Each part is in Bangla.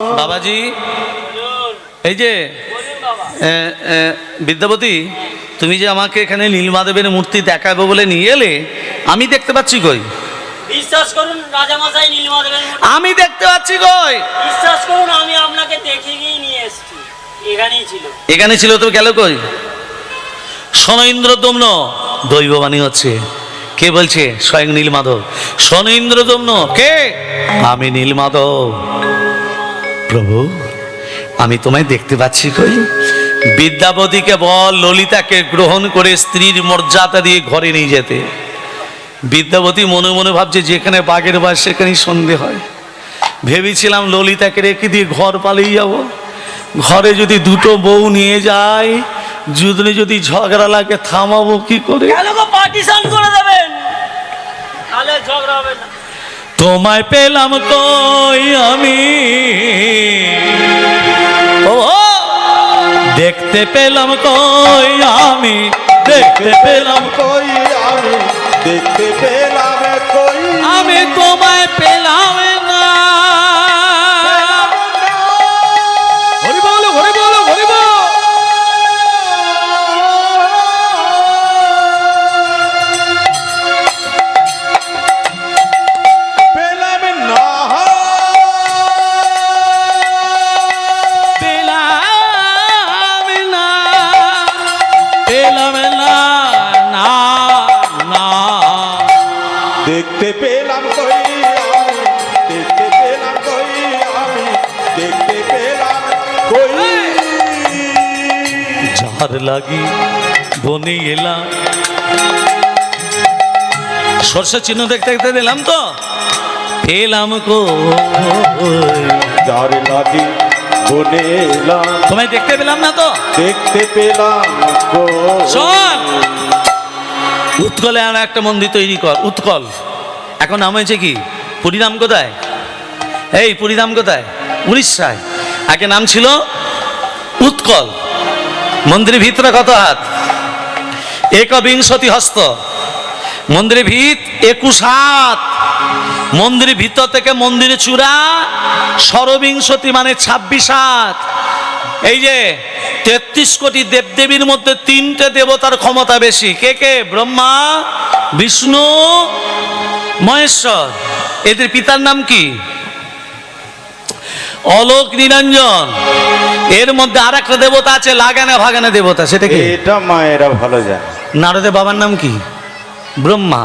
বাবাজি এই যে বিদ্যাপতি তুমি যে আমাকে এখানে নীলমাধবের মূর্তি দেখাবো বলে নিয়ে এলে আমি দেখতে পাচ্ছি কই? বিশ্বাস করুন রাজামশাই নীলমাধবের মূর্তি আমি দেখতে পাচ্ছি কই? বিশ্বাস করুন আমি আপনাকে দেখে গিয়ে নিয়ে এসেছি। এখানেই ছিল। এখানে ছিল তো গেল কই? শোনো ইন্দ্রদম্ন, দৈববাণী হচ্ছে। কে বলছে? স্বয়ং নীলমাধব। শোনো ইন্দ্রদম্ন, কে? আমি নীলমাধব। প্রভু আমি তোমায় দেখতে পাচ্ছি কই? বিদ্যাপতিকে বল ললিতাকে গ্রহণ করে স্ত্রীর মর্যাদা দিয়ে ঘরে নিয়ে যেতে। বিদ্যাপতি মনে মনে ভাবছে যেখানে বাঘের বাস সেখানেই সন্ধে হয়। ভেবেছিলাম ললিতাকে রেখে দিয়ে ঘর পালিয়ে যাব। ঘরে যদি দুটো বউ নিয়ে যায়, যদি ঝগড়া লাগে থামাবো কি করে? পার্টিশন করে দেবেন, তাহলে ঝগড়া হবে না। তোমায় পেলাম কই আমি, ও দেখতে পেলাম কই আমি, দেখতে পেলাম কই আমি, দেখতে পেলাম কই আমি তোমায় পেলাম না। হরি বল, হরি বল, হরি বল। পেলাম না, পেলাম না, পেলাম না, না না। দেখতে পেলাম কই আমি, দেখতে পেলাম কই আমি, দেখতে পেলাম কই। যার লাগি বনে এলাম, সর্ষে চিহ্ন দেখতে দেখতে দিলাম তো পেলাম কই। যার লাগি বনে এলাম, তোমায় দেখতে পেলাম না তো? দেখতে পেলাম কই। শোন, উৎকলে আর একটা মন্দির তৈরি কর। উৎকল এখন নাম হয়েছে কি? পুরীধাম কোথায়? এই পুরীধাম কোথায়? উড়িষ্যায়। আগে নাম ছিল উৎকল। মন্দিরের ভিতরে কত হাত? একবিংশতি হস্ত। মন্দিরের ভিত 21 হাত। মন্দিরের ভিতর থেকে মন্দিরের চূড়া ষড়বিংশতি মানে 26 হাত। এই যে 33 কোটি দেবদেবীর মধ্যে 3টে দেবতার ক্ষমতা বেশি। কে কে? ব্রহ্মা, বিষ্ণু, মহেশ্বর। এদের পিতার নাম কি? অলোক নিরঞ্জন। এর মধ্যে আর একটা দেবতা আছে লাগানা ভাগানা দেবতা, সেটা কি? এটা মায়েরা ভালো জানে। নারদের বাবার নাম কি? ব্রহ্মা।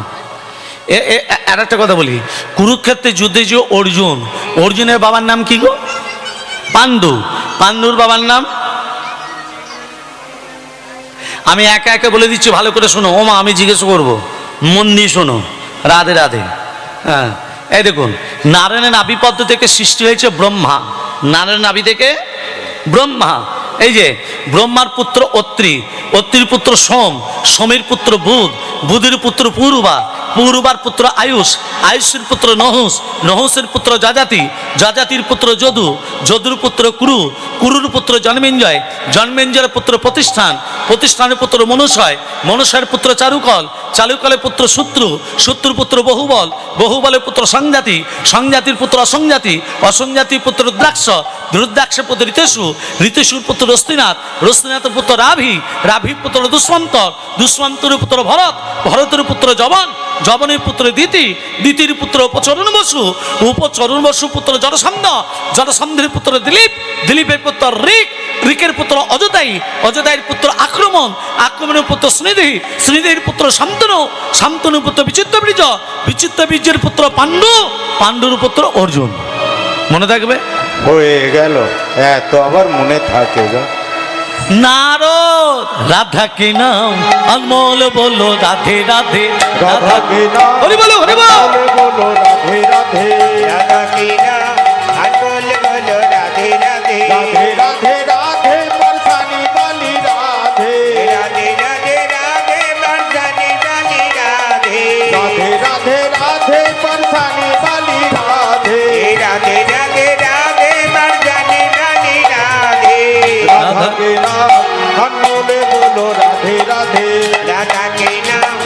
আর একটা কথা বলি, কুরুক্ষেত্রের যুদ্ধে যে অর্জুন, অর্জুনের বাবার নাম কি গো? পাণ্ডু। পাণ্ডুর বাবার নাম? আমি একে একে বলে দিচ্ছি, ভালো করে শোনো। ওমা আমি জিজ্ঞেস করবো, মন দিয়ে শোনো। রাধে রাধে। হ্যাঁ, এই দেখুন, নারায়ণের নাভিপদ্ম থেকে সৃষ্টি হয়েছে ব্রহ্মা। নারায়ণের নাভি থেকে ব্রহ্মা। এই যে ব্রহ্মার পুত্র অত্রি, অত্রির পুত্র সোম, সোমের পুত্র বুধ, বুধের পুত্র পূর্বা, পূর্বার পুত্র আয়ুষ, আয়ুষের পুত্র নহুস, নহুসের পুত্র যাজাতি, যাজাতির পুত্র যদু, যদুর পুত্র কুরু, কুরুর পুত্র জন্মেঞ্জয়, জন্মেঞ্জয়ের পুত্র প্রতিষ্ঠান, প্রতিষ্ঠানের পুত্র মনুষয়, মনুষয়ের পুত্র চারুকল, চারুকলের পুত্র শত্রু, শত্রুর পুত্র বহুবল, বহুবলের পুত্র সংজাতি, সংজাতির পুত্র অসংজাতি, অসংজাতির পুত্র রুদ্রাক্ষ, রুদ্রাক্ষের পুত্র ঋতেশু, ঋতেশুর পুত্র রস্তিনাথ, রস্তিনাথের পুত্র রাভি, রাভির পুত্র দুষ্মন্তর, দুষ্মন্তরের পুত্র ভরত, ভরতের পুত্র জবন, জবনের পুত্র দিতি, দিতির পুত্র উপচরণ বসু, উপচরণ বসু পুত্র জড়সন্ধ, জড়সন্ধের পুত্র দিলীপ, দিলীপের পুত্র ঋক, ঋকের পুত্র অযোধ্যায়ী, অযোধ্যায়ের পুত্র আক্রমণ, আক্রমণের পুত্র স্মৃতি, স্মৃতির পুত্র শান্তনু, শান্তনুর পুত্র বিচিত্র বীর্য, বিচিত্র বীর্যের পুত্র পাণ্ডু, পাণ্ডুর পুত্র অর্জুন। মনে থাকবে? হয়ে গেল। এত আবার মনে থাকে গো। নারদ রাধা কি নাম অনমোল বলো রাধে রাধে, রাধা কি নাম হরি বলো, হরি বল। বলো রাধে রাধে, রাধা কি নাম অনমোল বলো রাধে রাধে, রাধে রাধে রাধে বরসানি বালি রাধে, রাধে রাধে রাধে বরসানি বালি রাধে, রাধে রাধে রাধে বরসানি বালি রাধে, রাধে রাধে রাধে বরসানি বালি রাধে, রাধা के नाम अनमोल बोलो राधे राधे, রাধা কি নাম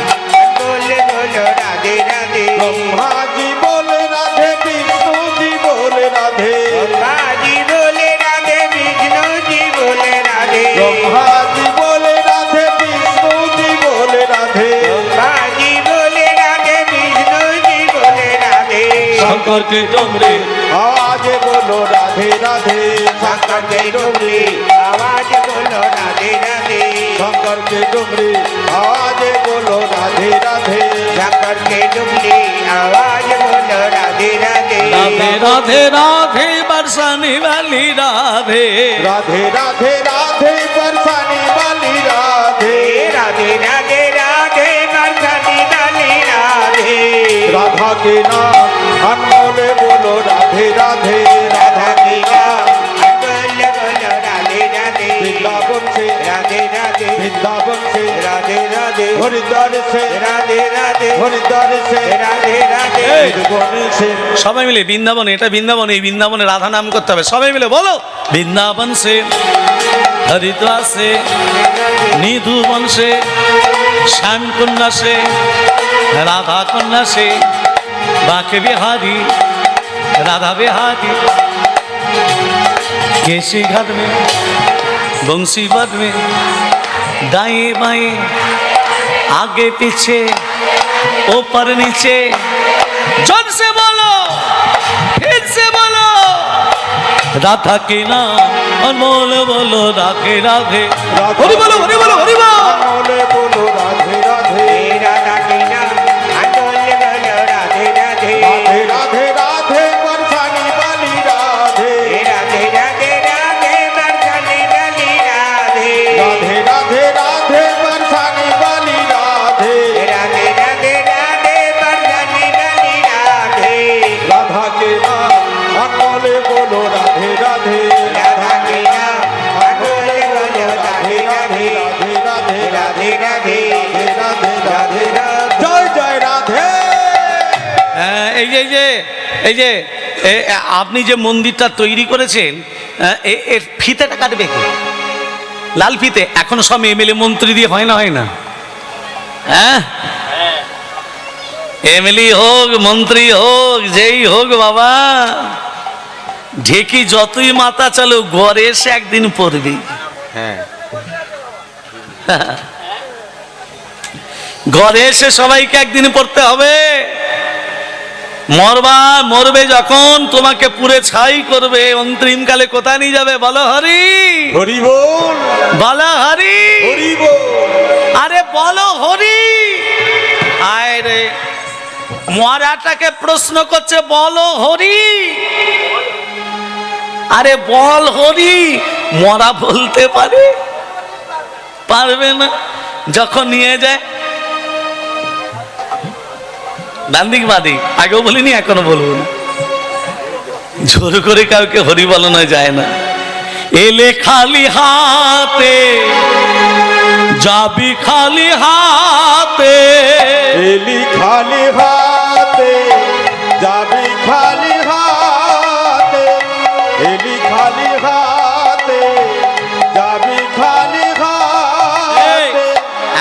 অনমোল বলো রাধে রাধে, ब्रह्मा जी बोले राधे, विष्णु जी शंकर की डोंगरी आवाज बोलो राधे राधे शंकर के डुंगरी आवाज बोलो राधे राधे शंकर के डुंगरी आवाज बोलो राधे राधे शंकर के डुंगरी आवाज बोलो राधे राधे राधे राधे राधे बरसाने वाली राधे राधे राधे राधे बरसाने वाली राधे राधे राधे राधे बरसाने वाली राधे राधा के नाम अनमोल बोलो राधे राधे राधा की नाम अनमोल बोलो राधे राधे वृंदावन से राधे राधे वृंदावन से राधे राधे हरिद्वार से राधे राधे हरिद्वार से राधे राधे निर्गुण से সবাই মিলে বৃন্দাবন, এটা বৃন্দাবন, এই বৃন্দাবনে রাধা নাম করতে হবে। সবাই মিলে বলো, বৃন্দাবন से हरिद्वार से निधुवन से श्याम कुंडा से राधा कुंडा से बाके बिहारी राधा बिहारी केशी घाट में बंसी बद में दाएं बाएं आगे पीछे ऊपर नीचे जोर से बोलो, फिर से बोलो, राधा के नाम अनमोल बोलो राधे राधे हरि बोलो हरि बोलो हरि बोलो अनमोल बोलो राधे राधे राधा की नाम अनमोल बोलो राधे राधे राधे राधे राधे बरसाने वाली राधे राधे राधे राधे बरसाने वाली राधे राधे राधे राधे बरसाने वाली राधे राधे राधे राधे बरसाने वाली राधे राधा के नाम अनमोल बोलो राधे राधे राधा की नाम अनमोल बोलो राधे राधे राधे राधे राधे राधे राधे राधे राधे जय जय राधे এই যে এই যে আপনি যে মন্দিরটা তৈরি করেছেন, এর ফিতেটা কাটবে কে? লাল ফিতে এখন সব এমএলএ মন্ত্রী দিয়ে হয় না, হয় না? হ্যাঁ, এমএলএ হোক মন্ত্রী হোক যেই হোক বাবা, ঢেকি যতই মাথা চালু ঘরে এসে একদিন পড়বি। হ্যাঁ ঘরে এসে সবাইকে একদিন পড়তে হবে। মরবে যখন তোমাকে পুরে ছাই করবে, অন্তিম কালে কোথায় নিয়ে যাবে বলো? হরি হরি বল বলো হরি, হরি বল আরে বলো হরি। আয় রে মরাটাকে প্রশ্ন করছে বলো হরি, আরে বল হরি। মরা বলতে পারবে না। যখন নিয়ে যায় ডান্দিক বাদিক, আগেও বলিনি এখনো বলবো না, জোর করে কাউকে হরি বলানো যায় না। এলে খালি হাতে যাবি খালি হাতে, এলি খালি হাতে যাবি খালি হাতে এলি খালি হাতে যাবি খালি হাতে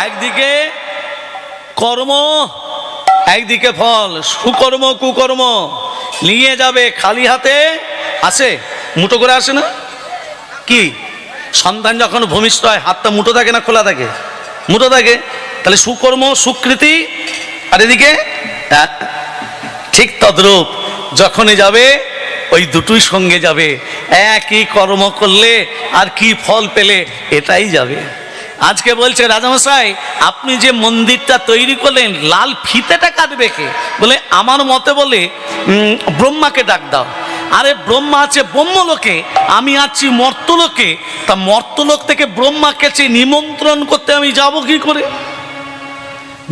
একদিকে কর্ম একদিকে ফল, সুকর্ম কুকর্ম নিয়ে যাবে খালি হাতে। আসে মুঠো করে আসে না কি? সন্তান যখন ভূমিষ্ঠ হয় হাতটা মুঠো থাকে না খোলা থাকে? মুঠো থাকে। তাহলে সুকর্ম সুকৃতি, আর এদিকে ঠিক তদ্রূপ যখনই যাবে ওই দুটোই সঙ্গে যাবে। একই কর্ম করলে আর কি ফল পেলে এটাই যাবে। আজকে বলছে রাজামশাই আপনি যে মন্দিরটা তৈরি করলেন লাল ফিতেটা কাটবে কে? বলে আমার মতে বলে ব্রহ্মাকে ডাক দাও। আরে ব্রহ্মা আছে ব্রহ্মলোকে, আমি আছি মর্তলোকে, তা মর্তলোক থেকে ব্রহ্মাকে নিমন্ত্রণ করতে আমি যাব কি করে?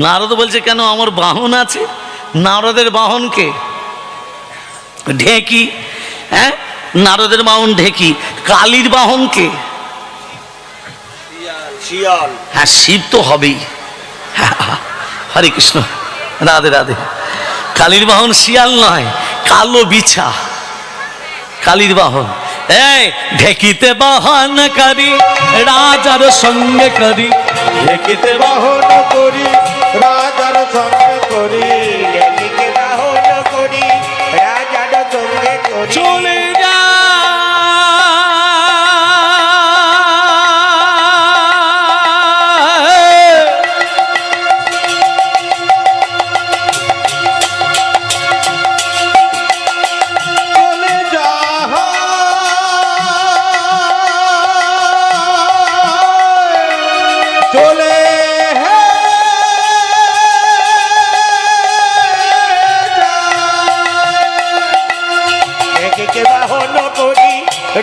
নারদ বলছে কেন আমার বাহন আছে। নারদের বাহন কে? ঢেকি। হ্যাঁ, নারদের বাহন ঢেকি। কালীর বাহন কে? শিয়াল। হ্যাঁ, শিব তো হবেই। হরে কৃষ্ণ, রাধে রাধে। কালীর বাহন শিয়াল নয়, কালো বিছা কালীর বাহন। এই ঢেকিতে বাহন করি রাজার সঙ্গে করি, ঢেকিতে বাহন করি রাজার সঙ্গে করি ঢেকিতে বাহন করি রাজার সঙ্গে করি চলে যা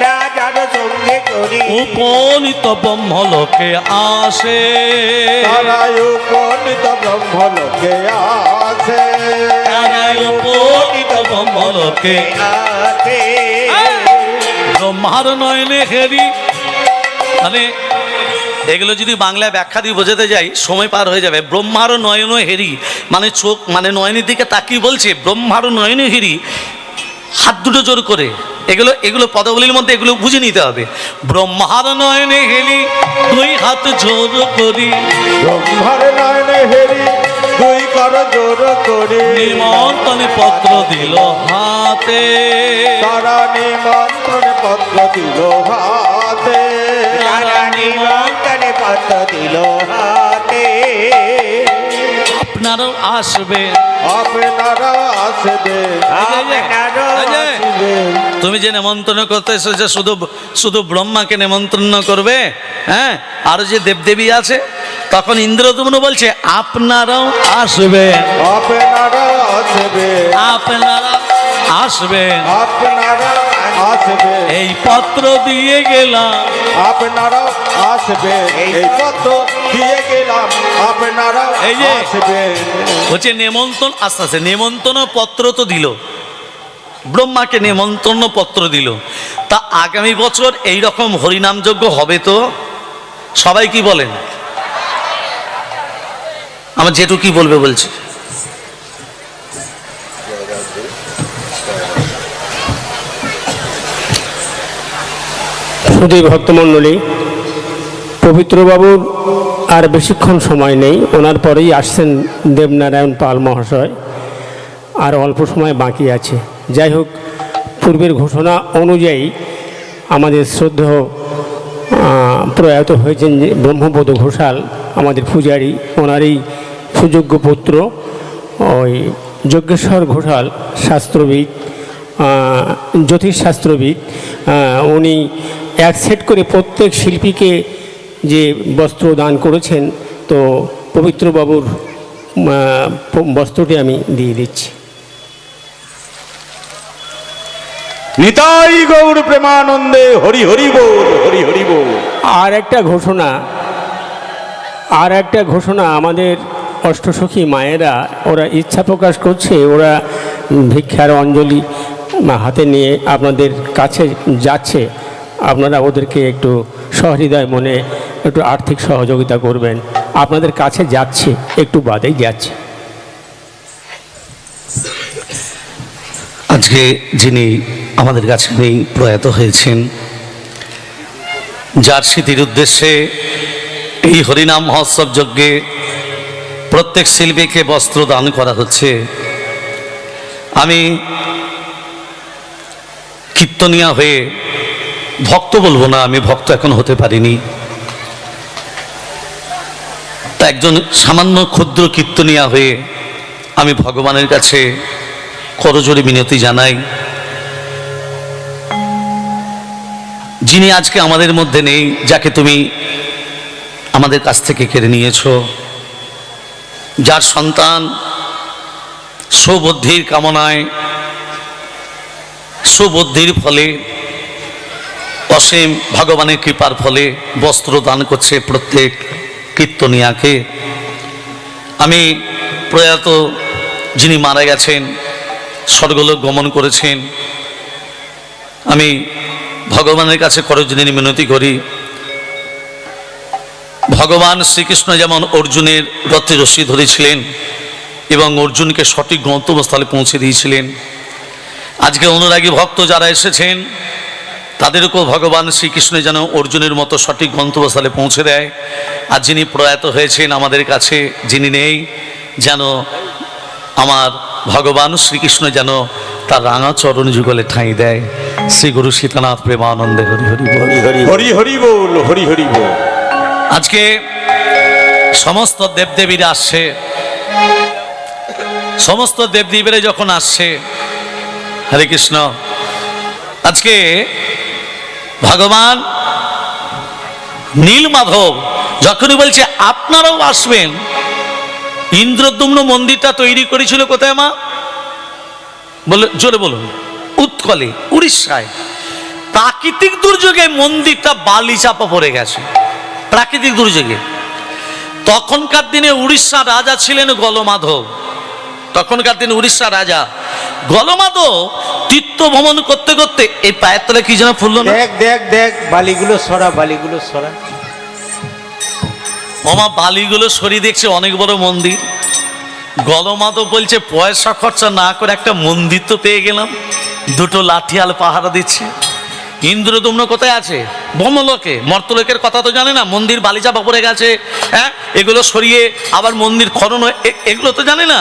রাজার সঙ্গে করি উপনীত ব্রহ্মলোকে আসে, তারাই উপনীত ব্রহ্মলোকে আসে, তারাই উপনীত ব্রহ্মলোকে আছে ব্রহ্মার নয়নে হেরি। মানে এগুলো যদি বাংলায় ব্যাখ্যা দিয়ে বোঝাতে যাই সময় পার হয়ে যাবে। ব্রহ্মার নয়ন হেরি মানে চোখ, মানে নয়নের দিকে তাকিয়ে বলছে ব্রহ্মার নয়ন হেরি, হাত দুটো জোর করে। এগুলো এগুলো পদগুলির মধ্যে এগুলো বুঝে নিতে হবে। ব্রহ্মার নয়নে হেরি দুই হাত জোর করি, ব্রহ্মার নয়নে হেরি দুই কর জোর করি, নিমন্ত্রণ পত্র দিল হাতে, তারা নিমন্ত্রণ পত্র দিল হাতে, তারা নিমন্ত্রণ পত্র দিল হাতে আপনারও আসবে। আপনারা আসবে, আপনারও আসবে। তুমি যে নেমন্ত্রণ করতে এসেছো শুধু শুধু ব্রহ্মাকে নেমন্ত্রণ করবে, হ্যাঁ? আরো যে দেবদেবী আছে, তখন ইন্দ্রদমন বলছে আপনারাও আসবে, আপনারা আসবে, আপনারা আসবে। আপনারা আসবে, এই পত্র দিয়ে গেলাম, আপনারা আসবে, এই পত্র দিয়ে গেলাম, আপনারা এই যে আসবে। হচ্ছে নেমন্ত্রণ। আস্তে আস্তে নেমন্ত্রণ পত্র তো দিল, ব্রহ্মাকে নেমন্ত্রণ পত্র দিল। তা আগামী বছর এই রকম হরিনাম যজ্ঞ হবে তো? সবাই কি বলেন? আমার জেঠু কি বলবে বলছে। শুধু ভক্তমণ্ডলী, পবিত্রবাবুর আর বেশিক্ষণ সময় নেই, ওনার পরেই আসছেন দেবনারায়ণ পাল মহাশয়, আর অল্প সময় বাকি আছে। যাই হোক, পূর্বের ঘোষণা অনুযায়ী আমাদের শ্রদ্ধেয় প্রয়াত হয়েছেন যে ব্রহ্মপদ ঘোষাল, আমাদের পূজারী, ওনারই সুযোগ্য পুত্র ওই যজ্ঞেশ্বর ঘোষাল শাস্ত্রবিদ, জ্যোতিষশাস্ত্রবিদ, উনি এক সেট করে প্রত্যেক শিল্পীকে যে বস্ত্র দান করেছেন, তো পবিত্রবাবুর বস্ত্রটি আমি দিয়ে দিচ্ছি। নিতাই গৌর প্রেমানন্দে হরি হরি বল, হরি হরি বল। আর একটা ঘোষণা আমাদের অষ্টসখী মায়েরা ওরা ইচ্ছা প্রকাশ করছে, ওরা ভিক্ষার অঞ্জলি হাতে নিয়ে আপনাদের কাছে যাচ্ছে। আপনারা ওদেরকে একটু সহৃদয় মনে একটু আর্থিক সহযোগিতা করবেন। আপনাদের কাছে যাচ্ছে, একটু বাদেই যাচ্ছে। আজকে যিনি আমাদের কাছে নেই, প্রয়াত হয়েছেন, যার স্মৃতির উদ্দেশ্যে এই হরিনাম মহোৎসব যজ্ঞে প্রত্যেক শিল্পীকে বস্ত্র দান করা হচ্ছে। আমি কীর্তনিয়া হয়ে, ভক্ত বলবো না, আমি ভক্ত এখন হতে পারিনি, তা একজন সামান্য ক্ষুদ্র কীর্তনিয়া হয়ে আমি ভগবানের কাছে করজোড়ে মিনতি জানাই, যিনি আজকে আমাদের মধ্যে নেই, যাকে তুমি আমাদের কাছ থেকে কেড়ে নিয়েছো, যার সন্তান সুবুদ্ধির কামনায়, সুবুদ্ধির ফলে, অসীম ভগবানের কৃপার ফলে বস্ত্র দান করছে প্রত্যেক কীর্তনিয়াকে। আমি প্রয়াত যিনি মারা গেছেন, স্বর্গলোক গমন করেছেন, আমি ভগবানের কাছে করজোড়ে মিনতি করি, ভগবান শ্রীকৃষ্ণ যেমন অর্জুনের রথে রশ্মি ধরেছিলেন এবং অর্জুনকে সঠিক গন্তব্যস্থলে পৌঁছে দিয়েছিলেন, আজকে অনুরাগী ভক্ত যারা এসেছেন তাদেরকেও ভগবান শ্রীকৃষ্ণ যেন অর্জুনের মতো সঠিক গন্তব্যস্থলে পৌঁছে দেয়। আর যিনি প্রয়াত হয়েছেন আমাদের কাছে, যিনি নেই, যেন আমার ভগবান শ্রীকৃষ্ণ যেন তার রাঙা চরণ যুগলে ঠাঁই দেয়। শ্রী গুরু সীতানাথ প্রেমানন্দে হরি হরি বল। হরি হরি বল, হরি হরি বল। আজকে সমস্ত দেবদেবীরা আসছে, সমস্ত দেবদেবীরা যখন আসছে, হরে কৃষ্ণ, আজকে ভগবান নীলমাধব যখনই বলছে আপনারাও আসবেন, ইন্দ্রদ্যুম্ন মন্দিরটা তৈরি করেছিল কোথায় মা? বলে জোরে বলুন। উৎকলে, উড়িষ্যায়। প্রাকৃতিক দুর্যোগে মন্দিরটা বালি চাপা পড়ে গেছে, প্রাকৃতিক দুর্যোগে। তখনকার দিনে উড়িষ্যার রাজা ছিলেন গলমাধব। তখনকার দিনে উড়িষ্যার রাজা গলমাধব তীর্থ ভ্রমণ করতে করতে এই পায়ের তলে কি যেন ফুললো না, দেখ দেখ দেখ, বালিগুলো সরা, বালিগুলো সরা। ওমা বালিগুলো সরিয়ে দেখছে অনেক বড় মন্দির। গলমাধব বলছে পয়সা খরচা না করে একটা মন্দির তো পেয়ে গেলাম, দুটো লাঠিয়াল পাহারা দিচ্ছে। ইন্দ্রদম্ন কোথায় আছে? ব্রহ্মলোকে, মর্তলোকের কথা তো জানে না। মন্দির বালিচাপা পড়ে গেছে, হ্যাঁ, এগুলো সরিয়ে আবার মন্দির খনন, এগুলো তো জানে না।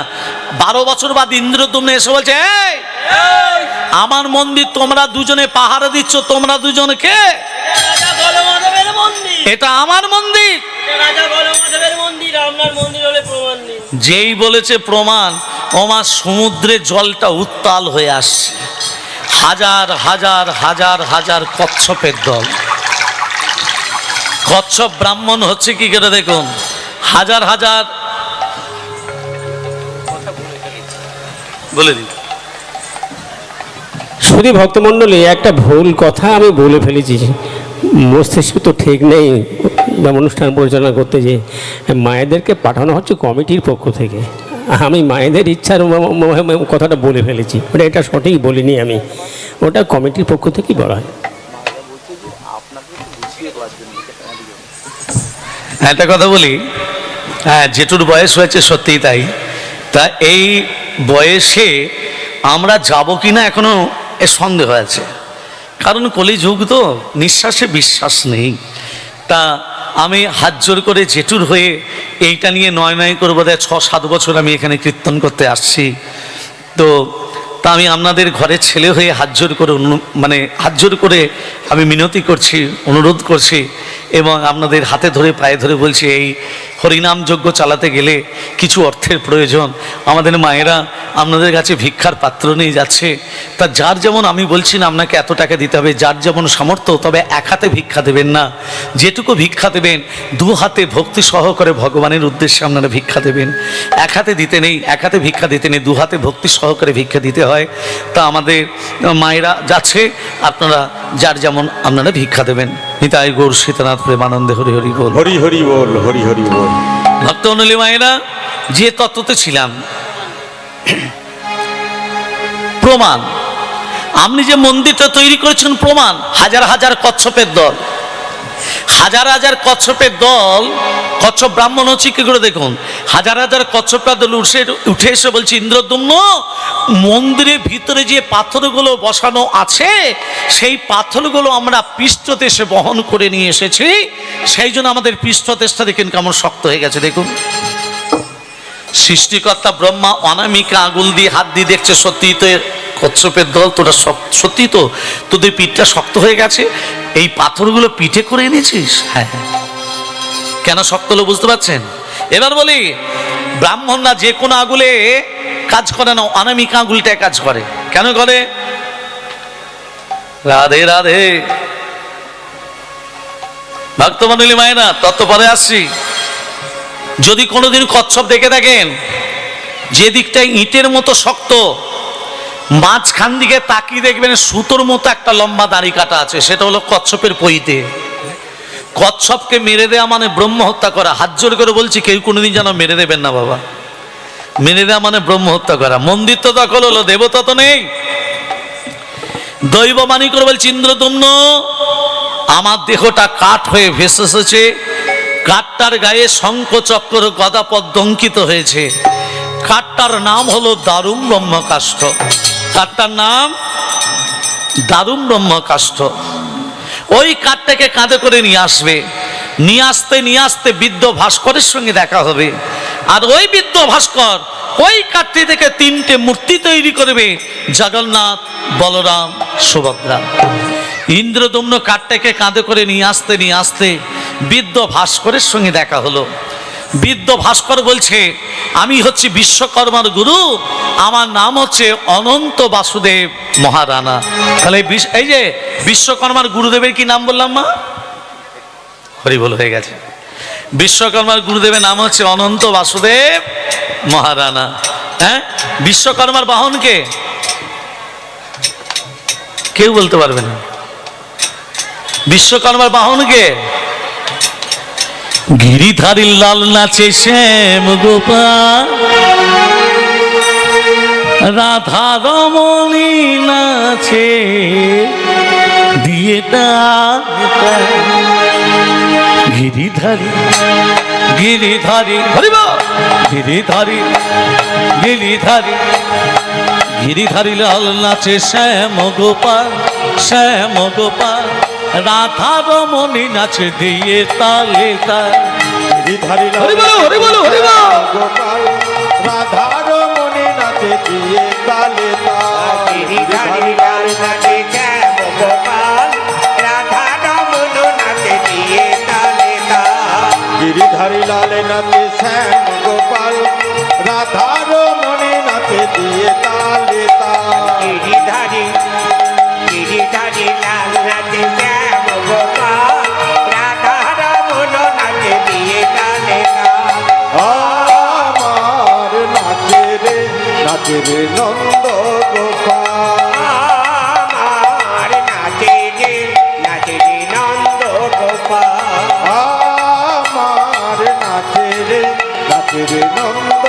12 বছর বাদ ইন্দ্রদম্ন এসে বলছে, এই আমার মন্দির তোমরা দুজনে পাহারা দিচ্ছ, তোমরা দুজনে কে? রাজা গলমাধবের মন্দির, এটা আমার মন্দির। রাজা গলমাধবের মন্দির, আপনার মন্দির হলে প্রমাণ নেই। যেই বলেছে প্রমাণ, ওমা সমুদ্রে জলটা উত্তাল হয়ে আসছে। হাজার হাজার হাজার হাজার কচ্ছপের দল। কচ্ছপ ব্রাহ্মণ হচ্ছে কি করে দেখুন, হাজার হাজার, বলে দিন। শুধু ভক্তমণ্ডলী, একটা ভুল কথা আমি বলে ফেলেছি, মস্তিষ্ক তো ঠিক নেই বা অনুষ্ঠান পরিচালনা করতে, যে মায়েদেরকে পাঠানো হচ্ছে কমিটির পক্ষ থেকে। আমি মায়েদের ইচ্ছার কথাটা বলে ফেলেছি, ওটা এটা সঠিক বলিনি আমি, ওটা কমিটির পক্ষ থেকেই বলা হয়। একটা কথা বলি, হ্যাঁ, যেটুর বয়স হয়েছে সত্যিই তাই। তা এই বয়সে আমরা যাব কি না এখনো এ সন্দেহ আছে, কারণ কলিযুগ তো, নিঃশ্বাসে বিশ্বাস নেই। তা আমি হাত জোর করে জেঠুর হয়ে এইটা নিয়ে নয় করে বোধহয় 6-7 বছর আমি এখানে কীর্তন করতে আসছি। তো তা আমি আপনাদের ঘরের ছেলে হয়ে হাত জোর করে হাত জোর করে আমি মিনতি করছি, অনুরোধ করছি, এবং আপনাদের হাতে ধরে পায়ে ধরে বলছি, এই হরিনাম যজ্ঞ চালাতে গেলে কিছু অর্থের প্রয়োজন। আমাদের মায়েরা আপনাদের কাছে ভিক্ষার পাত্র নিয়ে যাচ্ছে, তা যার যেমন, আমি বলছি না আপনাকে এত টাকা দিতে হবে, যার যেমন সামর্থ্য, তবে এক হাতে ভিক্ষা দেবেন না, যেটুকু ভিক্ষা দেবেন 2 হাতে ভক্তি সহকারে ভগবানের উদ্দেশ্যে আপনারা ভিক্ষা দেবেন। এক হাতে দিতে নেই, এক হাতে ভিক্ষা দিতে নেই, 2 হাতে ভক্তি সহকারে ভিক্ষা দিতে হয়। তা আমাদের মায়েরা যাচ্ছে, আপনারা যার যেমন আপনারা ভিক্ষা দেবেন। নিতাই গৌর সীতানাথ প্রেমানন্দে হরি হরি বল, হরি হরি বল, হরি হরি বল। ভক্তমণ্ডলী মায়েরা, যে তত্ত্বতে ছিলাম, প্রমাণ, আপনি যে মন্দিরটা তৈরি করেছেন প্রমাণ, হাজার হাজার কচ্ছপের দল, হাজার হাজার কচ্ছপের দল। কচ্ছপ ব্রাহ্মণ হচ্ছে কি করে দেখুন, হাজার হাজার কচ্ছপের দল উঠে এসে বলছে, ইন্দ্রদম্ন, মন্দিরের ভিতরে যে পাথরগুলো বসানো আছে, সেই পাথরগুলো আমরা পৃষ্ঠদেশে বহন করে নিয়ে এসেছি, সেই জন্য আমাদের পৃষ্ঠদেশটা দেখুন কেমন শক্ত হয়ে গেছে। দেখুন, সৃষ্টিকর্তা ব্রহ্মা অনামিকা আঙুল দিয়ে হাত দিয়ে দেখছে, সত্যি তো কচ্ছপের দল, তোরা সত্যি তো তোদের পিঠটা শক্ত হয়ে গেছে, এই পাথরগুলো পিঠে করে এনেছিস। হ্যাঁ হ্যাঁ, কেন শক্ত হলো বুঝতে পারছেন? এবার বলি, ব্রাহ্মণরা যে কোনো আঙুলে কাজ করে না, অনামিকা আঙুলটায় কাজ করে। কেন করে? রাধে রাধে ভক্তমণ্ডলী মায়েরা, তত পরে আসছি। যদি কোনোদিন কচ্ছপ দেখে থাকেন, যে দিকটা ইটের মতো শক্ত, মাঝখান দিকে তাকিয়ে দেখবেন সুতোর মতো একটা লম্বা দাড়ি কাটা আছে, সেটা হলো কচ্ছপের পইতে। কচ্ছপকে মেরে দেওয়া মানে ব্রহ্ম হত্যা করা। হাত জোর করে বলছি, কেউ কোনোদিন যেন মেরে দেবেন না বাবা। মেরে দেওয়া মানে ব্রহ্ম হত্যা করা। মন্দির তো দখল হলো, দেবতা তো নেই। দৈব মানি করে বলছি, ইন্দ্রদম্ন, আমার দেহটা কাঠ হয়ে ভেসে এসেছে, কাঠটার গায়ে শঙ্খ চক্র গদা পদ্ম অঙ্কিত হয়েছে। কাঠটার নাম হলো দারুণ ব্রহ্মকাষ্ঠ। কাঠটার নাম দারুণ ব্রহ্মকাষ্ঠ। ওই কাঠটাকে কাঁধে করে নিয়ে আসবে, নিয়ে আসতে বিদ্য ভাস্করের সঙ্গে দেখা হবে। আর ওই বিদ্য ভাস্কর ওই কাঠটি থেকে 3টে মূর্তি তৈরি করবে, জগন্নাথ, বলরাম, সুভদ্রা। ইন্দ্রদম্ন কাঠটাকে কাঁধে করে নিয়ে আসতে বিদ্য ভাস্করের সঙ্গে দেখা হলো। বিদ্য ভাস্কর বলছে, আমি হচ্ছি বিশ্বকর্মার গুরু, আমার নাম হচ্ছে অনন্ত বাসুদেব মহারানা। তাহলে এই যে বিশ্বকর্মার গুরুদেবের কি নাম বললাম মা? হরিবল হয়ে গেছে। বিশ্বকর্মার গুরুদেবের নাম হচ্ছে অনন্ত বাসুদেব মহারানা। হ্যাঁ, বিশ্বকর্মার বাহন কে? কেউ বলতে পারবে না। বিশ্বকর্মার বাহনকে গিরিধারী লাল নাচে শ্যাম গোপাল, রাধা রমণী নাচে দিয়ে গিরিধারী গিরিধারী হরিব গিরিধারী গিরিধারী গিরিধারী লাল নাচে শ্যাম গোপাল, শ্যাম গোপাল, রাধা রমণী নাচে দিয়ে তালে তাল। গিরিধারী হরি বলো, হরি বলো, হরি বলো। গোপাল, রাধার মনি নাচে দিয়ে তালে তাল। গিরিধারী লাল নাচে শ্যাম গোপাল, রাধা রমণ নাচে দিয়ে তালে তাল। গিরিধারী লাল নাচে শ্যাম গোপাল, রাধার মনি নাচে দিয়ে তালে তাল। গিরিধারী গিরিধারী লাল নাচে শ্যাম গোপাল, রাধা রমণ নাচে দিয়ে তালে তাল। আমার নাচে রে নন্দ গোপাল, আমার নাচে রে নন্দ গোপাল। আমার নাচে রে নন্দ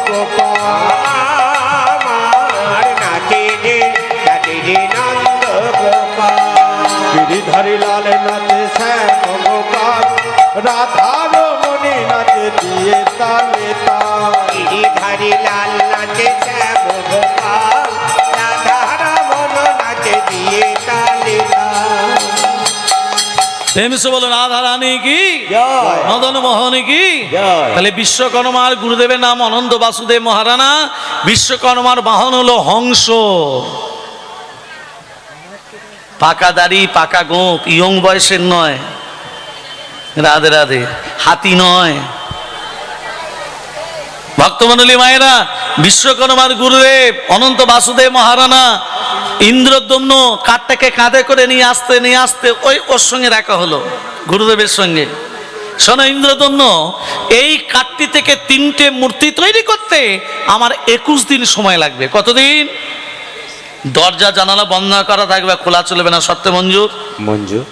গোপাল। আমার নাচে রে নন্দ গোপাল। গিরিধারী লাল নাচে শ্যাম গোপাল, রাধার মনি নাচে দিয়ে তালে তাল। গিরিধারী লাল নাচে শ্যাম গোপাল, রাধা রমণ নাচে দিয়ে তালে তাল। প্রেমসে বলো রাধা রানী কি, জয়। মদন মোহন কি। জয়। তাহলে বিশ্বকর্মার গুরুদেবের নাম অনন্ত বাসুদেব মহারানা। বিশ্বকর্মার বাহন হলো হংস, পাকা দাড়ি পাকা গোঁপ, ইয়ং বয়সের নয়, রাধে রাধে, হাতি নয়। ভক্তমণ্ডলী মায়েরা, বিশ্বকর্মার গুরুদেব অনন্ত বাসুদেব মহারানা ইন্দ্রদ্যম্ন কাঠটাকে কাঁধে করে নিয়ে আসতে ওর সঙ্গে দেখা হলো গুরুদেবের সঙ্গে। শোনো ইন্দ্রদ্যম্ন, এই কাঠটি থেকে 3টে মূর্তি তৈরি করতে আমার 21 দিন সময় লাগবে। কতদিন? দরজা জানালা বন্ধ করা থাকবে, খোলা চলবে না। সত্য মঞ্জুর? মঞ্জুর।